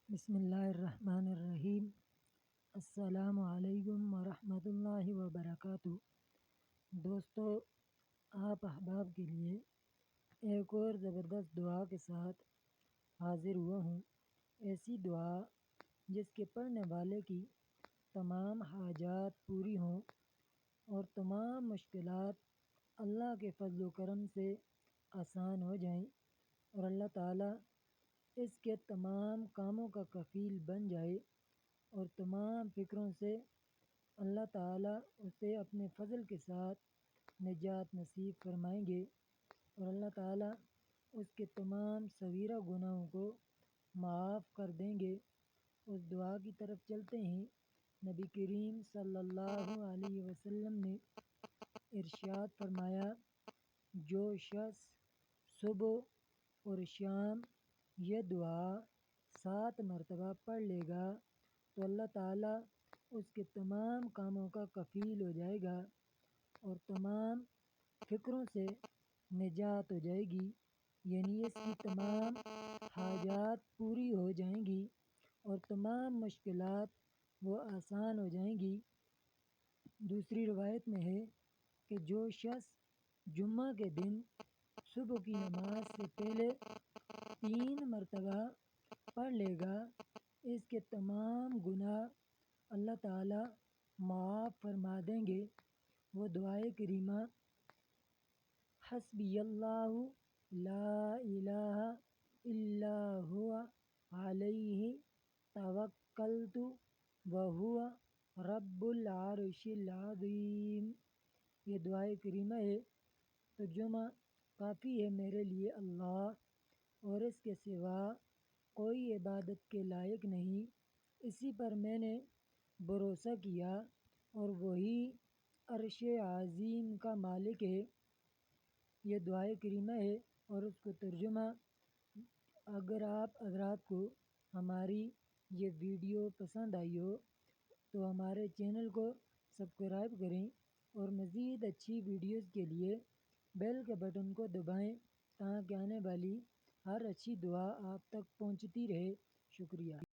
بسم اللہ الرحمن الرحیم۔ السلام علیکم ورحمۃ اللہ وبرکاتہ۔ دوستو، آپ احباب کے لیے ایک اور زبردست دعا کے ساتھ حاضر ہوا ہوں۔ ایسی دعا جس کے پڑھنے والے کی تمام حاجات پوری ہوں اور تمام مشکلات اللہ کے فضل و کرم سے آسان ہو جائیں، اور اللہ تعالیٰ اس کے تمام کاموں کا کفیل بن جائے، اور تمام فکروں سے اللہ تعالیٰ اسے اپنے فضل کے ساتھ نجات نصیب فرمائیں گے، اور اللہ تعالیٰ اس کے تمام صغیرہ گناہوں کو معاف کر دیں گے۔ اس دعا کی طرف چلتے ہیں۔ نبی کریم صلی اللہ علیہ وسلم نے ارشاد فرمایا، جو شخص صبح اور شام یہ دعا 7 مرتبہ پڑھ لے گا تو اللہ تعالیٰ اس کے تمام کاموں کا کفیل ہو جائے گا، اور تمام فکروں سے نجات ہو جائے گی، یعنی اس کی تمام حاجات پوری ہو جائیں گی اور تمام مشکلات وہ آسان ہو جائیں گی۔ دوسری روایت میں ہے کہ جو شخص جمعہ کے دن صبح کی نماز سے پہلے 3 مرتبہ پڑھ لے گا، اس کے تمام گناہ اللہ تعالیٰ معاف فرما دیں گے۔ وہ دعائے کریمہ حسبی اللہ لا الہ الا هو علیہ توکلت وہو رب العرش العظیم، یہ دعائے کریمہ ہے۔ ترجمہ: کافی ہے میرے لیے اللہ، اور اس کے سوا کوئی عبادت کے لائق نہیں، اسی پر میں نے بھروسہ کیا، اور وہی عرش عظیم کا مالک ہے۔ یہ دعائے کریمہ ہے، اور اس کو ترجمہ اگر آپ حضرات کو ہماری یہ ویڈیو پسند آئی ہو تو ہمارے چینل کو سبسکرائب کریں، اور مزید اچھی ویڈیوز کے لیے بیل کے بٹن کو دبائیں تاکہ آنے والی ہر اچھی دعا آپ تک پہنچتی رہے۔ شکریہ۔